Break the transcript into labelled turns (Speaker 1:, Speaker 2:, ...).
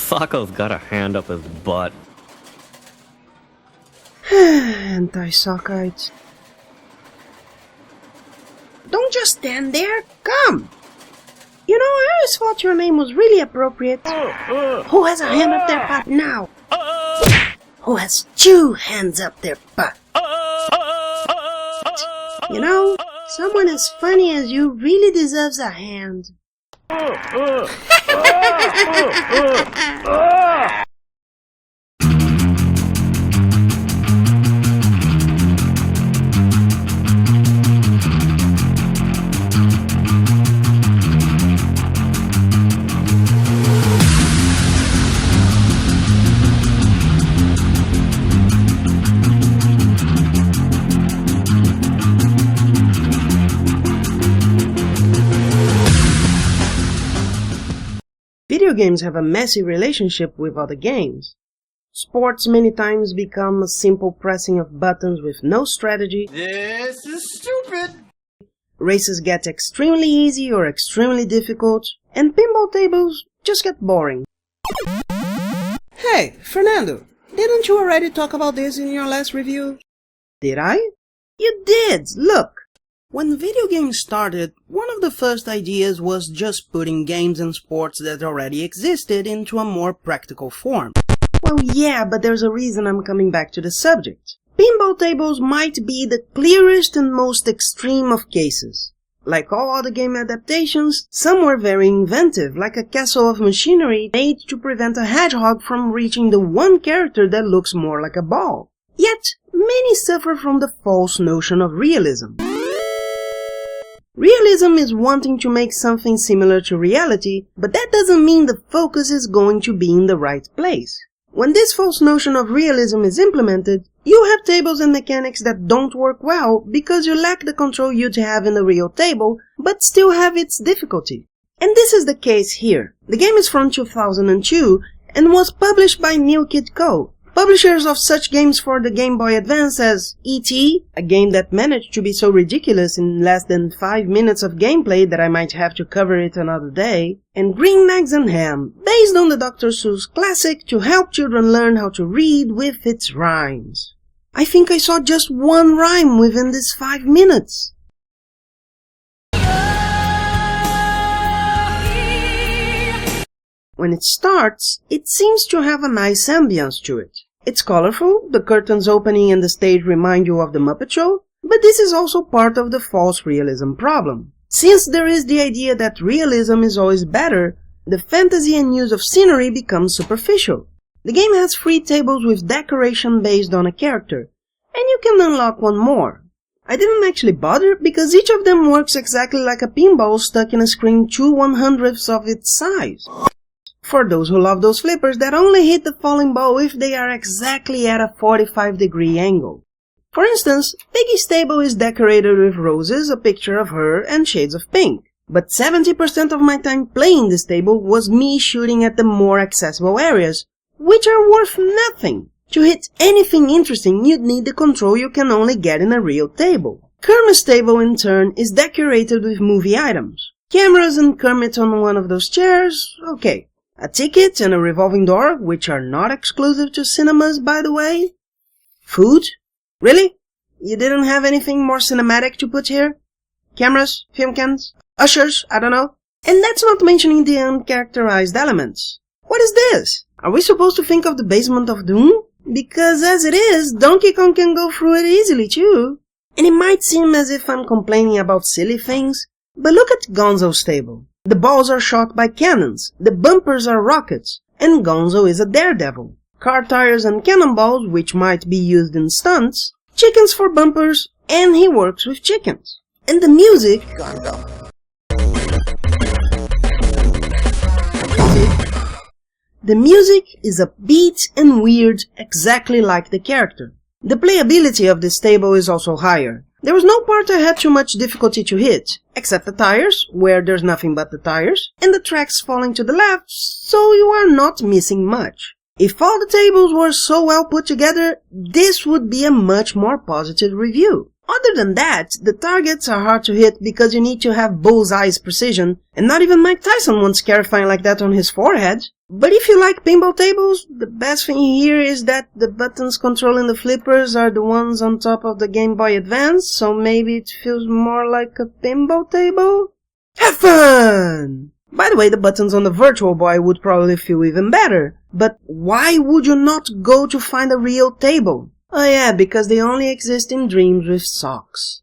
Speaker 1: Socko's got a hand up his butt.
Speaker 2: Anti-Sockites. Don't just stand there, come! You know, I always thought your name was really appropriate. Who has a hand up their butt now? Who has 2 hands up their butt? You know, someone as funny as you really deserves a hand. Video games have a messy relationship with other games. Sports many times become a simple pressing of buttons with no strategy.
Speaker 3: This is stupid!
Speaker 2: Races get extremely easy or extremely difficult, and pinball tables just get boring. Hey, Fernando, didn't you already talk about this in your last review? Did I? You did! Look! When video games started, one of the first ideas was just putting games and sports that already existed into a more practical form. Well, yeah, but there's a reason I'm coming back to the subject. Pinball tables might be the clearest and most extreme of cases. Like all other game adaptations, some were very inventive, like a castle of machinery made to prevent a hedgehog from reaching the one character that looks more like a ball. Yet, many suffer from the false notion of realism. Realism is wanting to make something similar to reality, but that doesn't mean the focus is going to be in the right place. When this false notion of realism is implemented, you have tables and mechanics that don't work well because you lack the control you'd have in a real table, but still have its difficulty. And this is the case here. The game is from 2002 and was published by New Kid Co., publishers of such games for the Game Boy Advance as E.T., a game that managed to be so ridiculous in less than 5 minutes of gameplay that I might have to cover it another day, and Green Eggs and Ham, based on the Dr. Seuss classic to help children learn how to read with its rhymes. I think I saw just one rhyme within these 5 minutes. When it starts, it seems to have a nice ambience to it. It's colorful, the curtains opening and the stage remind you of the Muppet Show, but this is also part of the false realism problem. Since there is the idea that realism is always better, the fantasy and use of scenery becomes superficial. The game has 3 tables with decoration based on a character, and you can unlock one more. I didn't actually bother because each of them works exactly like a pinball stuck in a screen 2/100ths of its size. For those who love those flippers that only hit the falling ball if they are exactly at a 45-degree angle. For instance, Piggy's table is decorated with roses, a picture of her, and shades of pink. But 70% of my time playing this table was me shooting at the more accessible areas, which are worth nothing. To hit anything interesting, you'd need the control you can only get in a real table. Kermit's table, in turn, is decorated with movie items. Cameras and Kermit on one of those chairs, okay. A ticket and a revolving door, which are not exclusive to cinemas, by the way. Food? Really? You didn't have anything more cinematic to put here? Cameras? Film cans? Ushers? I don't know. And that's not mentioning the uncharacterized elements. What is this? Are we supposed to think of the basement of Doom? Because as it is, Donkey Kong can go through it easily too. And it might seem as if I'm complaining about silly things, but look at Gonzo's table. The balls are shot by cannons, the bumpers are rockets, and Gonzo is a daredevil. Car tires and cannonballs, which might be used in stunts, chickens for bumpers, and he works with chickens. And the music... The music is upbeat and weird, exactly like the character. The playability of this table is also higher. There was no part I had too much difficulty to hit, except the tires, where there's nothing but the tires, and the tracks falling to the left, so you are not missing much. If all the tables were so well put together, this would be a much more positive review. Other than that, the targets are hard to hit because you need to have bullseye's precision, and not even Mike Tyson wants Scarifying like that on his forehead. But if you like pinball tables, the best thing here is that the buttons controlling the flippers are the ones on top of the Game Boy Advance, so maybe it feels more like a pinball table? Have fun! By the way, the buttons on the Virtual Boy would probably feel even better. But why would you not go to find a real table? Oh yeah, because they only exist in dreams with socks.